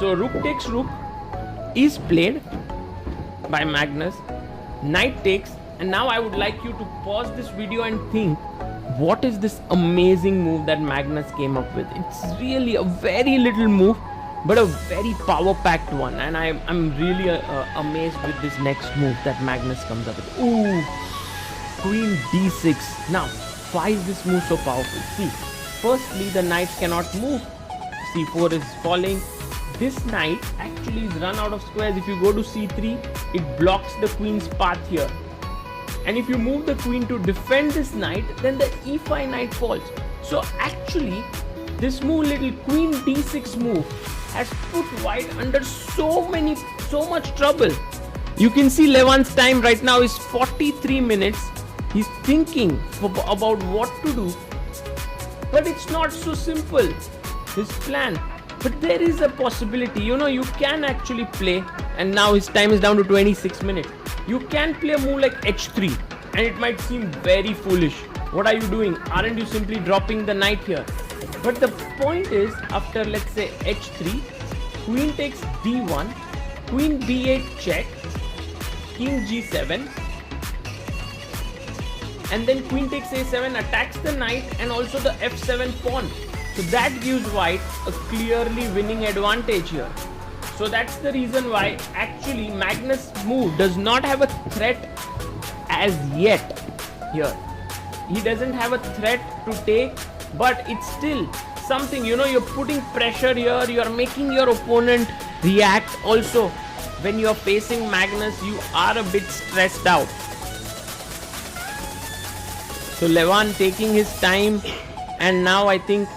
So rook takes rook is played by Magnus. Knight takes, and now I would like you to pause this video and think, what is this amazing move that Magnus came up with? It's really a very little move, but a very power-packed one, and I'm really amazed with this next move that Magnus comes up with. Ooh, Queen d6. Now, why is this move so powerful? See, firstly, the knights cannot move. c4 is falling. This knight actually is run out of squares. If you go to c3, it blocks the queen's path here. And if you move the queen to defend this knight, then the e5 knight falls. So actually, this move, little queen d6 move, has put white under so much trouble. You can see Levan's time right now is 43 minutes. He's thinking about what to do. But it's not so simple, his plan. But there is a possibility, you can actually play, and now his time is down to 26 minutes. You can play a move like h3, and it might seem very foolish. What are you doing? Aren't you simply dropping the knight here? But the point is, after let's say h3, queen takes d1, queen b8 check, king g7, and then queen takes a7, attacks the knight and also the f7 pawn. So that gives white a clearly winning advantage here. So that's the reason why actually Magnus' move does not have a threat as yet here. He doesn't have a threat to take, but it's still something, you're putting pressure here, you're making your opponent react. Also, when you're facing Magnus, you are a bit stressed out. So Levan taking his time, and now I think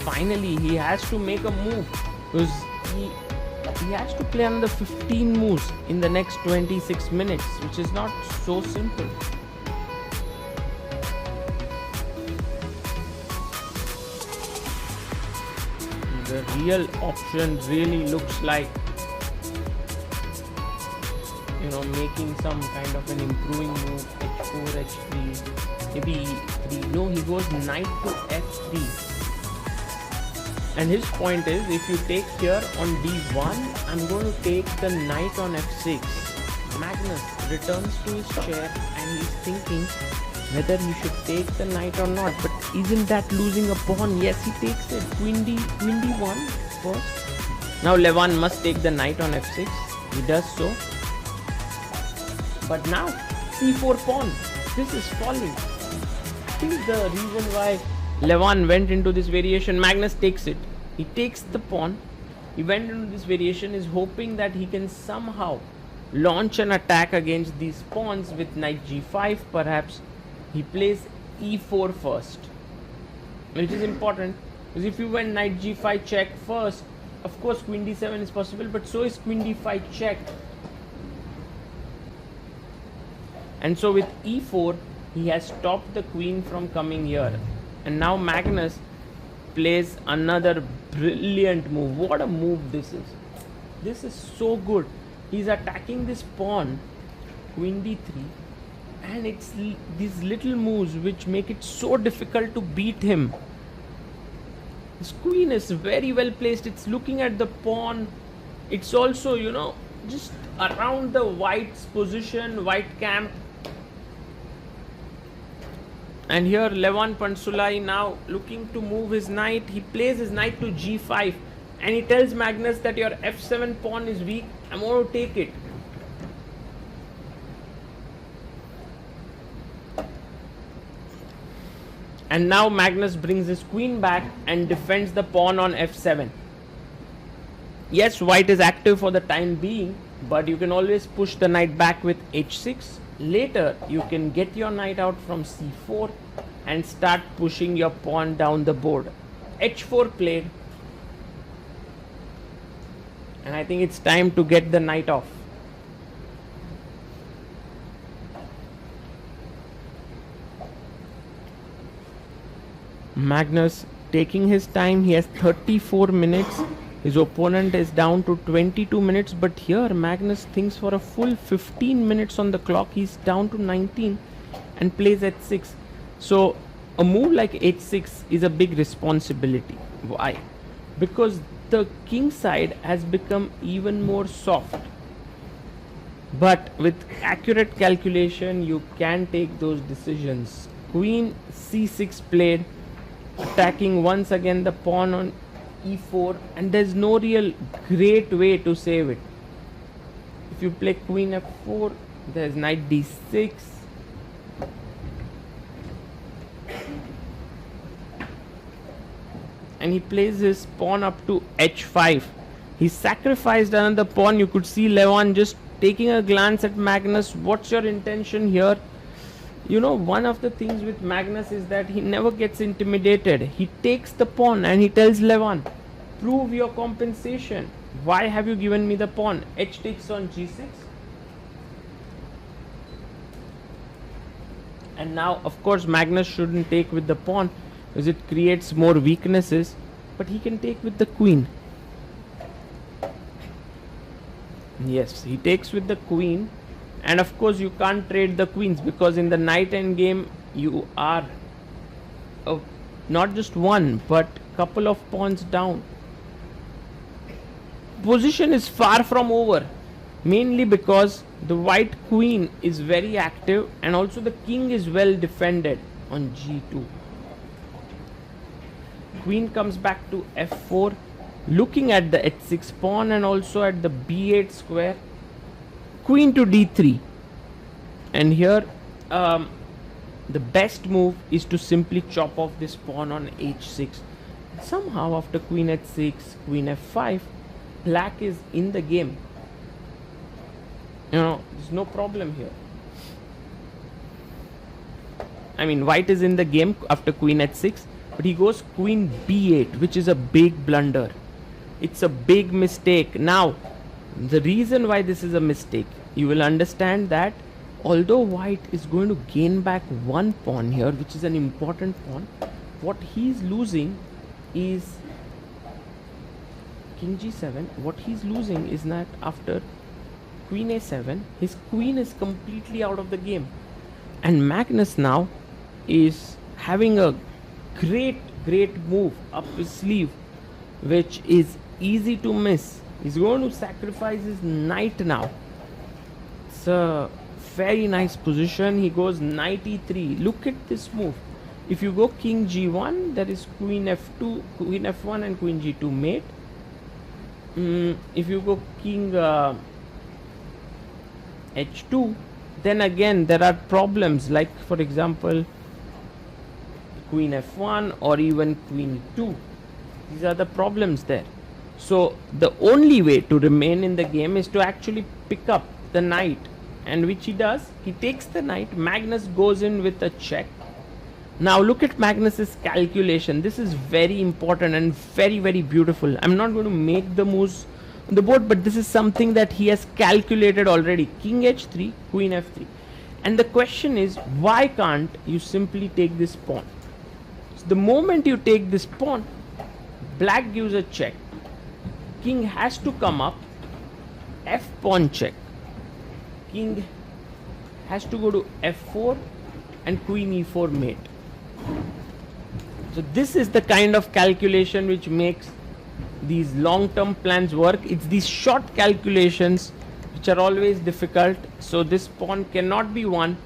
finally he has to make a move, because he has to play another 15 moves in the next 26 minutes, which is not so simple. The real option really looks like making some kind of an improving move, h4, h3, maybe e3. No, he goes knight to f3. And his point is, if you take here on d1, I'm going to take the knight on f6. Magnus returns to his chair and he's thinking whether he should take the knight or not. But isn't that losing a pawn? Yes, he takes it. Queen d1 first. Now Levan must take the knight on f6. He does so. But now c4 pawn. This is falling. I think the reason why Levan went into this variation, Magnus takes it. He takes the pawn. He went into this variation is hoping that he can somehow launch an attack against these pawns with knight g5 perhaps. He plays e4 first, which is important, because if you went knight g5 check first, of course queen d7 is possible, but so is queen d5 check. And so with e4, he has stopped the queen from coming here. And now Magnus plays another brilliant move. What a move this is. This is so good. He's attacking this pawn, queen d3, and it's these little moves which make it so difficult to beat him. His queen is very well placed. It's looking at the pawn. It's also, just around the white's position, white camp. And here Levan Pantsullaia now looking to move his knight. He plays his knight to g5 and he tells Magnus that your f7 pawn is weak. I'm going to take it. And now Magnus brings his queen back and defends the pawn on f7. Yes, white is active for the time being, but you can always push the knight back with h6. Later, you can get your knight out from c4 and start pushing your pawn down the board. h4 played. And I think it's time to get the knight off. Magnus taking his time. He has 34 minutes. His opponent is down to 22 minutes, but here Magnus thinks for a full 15 minutes on the clock. He's down to 19 and plays h6. So a move like h6 is a big responsibility. Why? Because the king side has become even more soft. But with accurate calculation, you can take those decisions. Queen c6 played, attacking once again the pawn on e4, and there's no real great way to save it. If you play queen f4, there's knight d6. And he plays his pawn up to h5. He sacrificed another pawn. You could see Levan just taking a glance at Magnus. What's your intention here? You know, one of the things with Magnus is that he never gets intimidated. He takes the pawn and he tells Levan, prove your compensation. Why have you given me the pawn? H takes on g6. And now, of course, Magnus shouldn't take with the pawn because it creates more weaknesses. But he can take with the queen. Yes, he takes with the queen. And of course, you can't trade the queens because in the knight endgame, you are not just one, but couple of pawns down. Position is far from over, mainly because the white queen is very active and also the king is well defended on g2. Queen comes back to f4, looking at the h6 pawn and also at the b8 square. Queen to d3, and here the best move is to simply chop off this pawn on h6. Somehow after queen h6, queen f5, black is in the game. You know, there's no problem here. I mean, white is in the game after queen h6, but he goes queen b8, which is a big blunder. It's a big mistake. Now, the reason why this is a mistake, you will understand that although white is going to gain back one pawn here, which is an important pawn, what he's losing is king g7. What he's losing is that after queen a7, his queen is completely out of the game. And Magnus now is having a great move up his sleeve, which is easy to miss. He's going to sacrifice his knight now. It's a very nice position. He goes knight e3. Look at this move. If you go king g1, there is queen f2, queen f1 and queen g2 mate. If you go king h2, then again there are problems, like for example queen f1 or even queen e2. These are the problems there. So the only way to remain in the game is to actually pick up the knight, and which he does. He takes the knight. Magnus goes in with a check. Now look at Magnus's calculation. This is very important and very beautiful. I'm not going to make the moves on the board, but this is something that he has calculated already. King h3, queen f3. And the question is, why can't you simply take this pawn? So the moment you take this pawn, black gives a check. King has to come up. F pawn check. King has to go to f4 and queen e4 mate. So this is the kind of calculation which makes these long-term plans work. It's these short calculations which are always difficult. So this pawn cannot be won,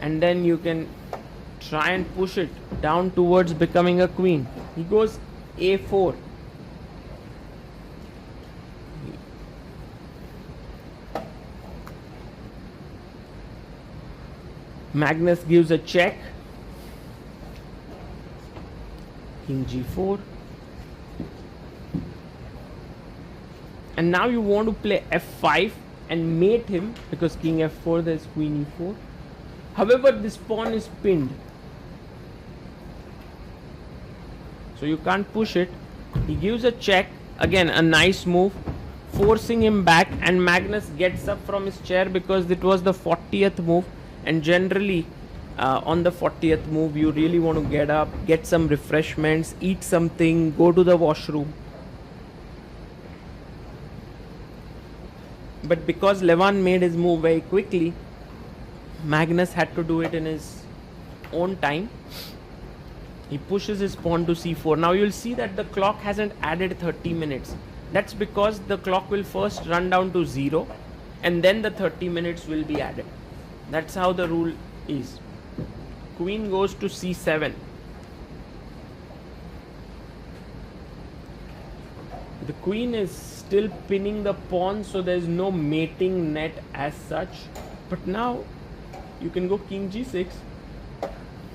and then you can try and push it down towards becoming a queen. He goes a4. Magnus gives a check. King g4. And now you want to play f5 and mate him, because king f4, there's queen e4. However, this pawn is pinned, so you can't push it. He gives a check. Again, a nice move, forcing him back, and Magnus gets up from his chair because it was the 40th move. And generally on the 40th move, you really want to get up, get some refreshments, eat something, go to the washroom. But because Levan made his move very quickly, Magnus had to do it in his own time. He pushes his pawn to c4. Now you'll see that the clock hasn't added 30 minutes. That's because the clock will first run down to 0 and then the 30 minutes will be added. That's how the rule is. Queen goes to c7. The queen is still pinning the pawn, so there's no mating net as such. But now you can go king g6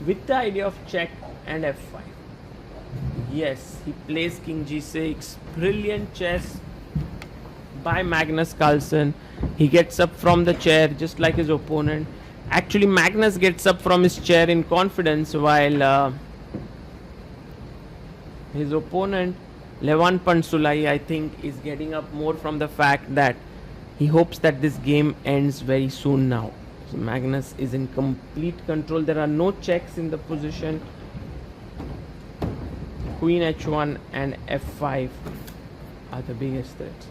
with the idea of check and f5. Yes, he plays king g6. Brilliant chess by Magnus Carlsen. He gets up from the chair just like his opponent. Actually, Magnus gets up from his chair in confidence, while his opponent Levan Pantsullaia, I think, is getting up more from the fact that he hopes that this game ends very soon now. So Magnus is in complete control. There are no checks in the position. Queen h1 and f5 are the biggest threats.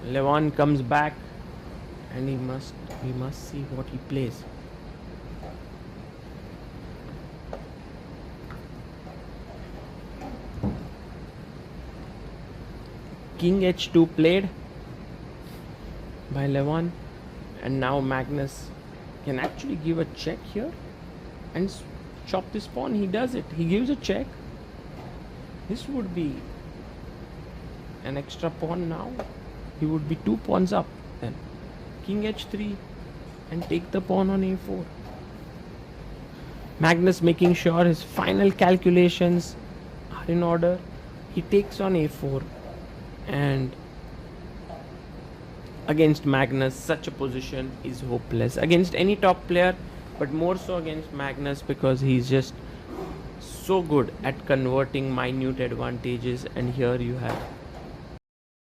Levan comes back and we must see what he plays. King h2 played by Levan, and now Magnus can actually give a check here and chop this pawn. He does it. He gives a check. This would be an extra pawn now. He would be 2 pawns up then. King h3 and take the pawn on a4. Magnus making sure his final calculations are in order. He takes on a4, and against Magnus such a position is hopeless. Against any top player, but more so against Magnus, because he's just so good at converting minute advantages. And here you have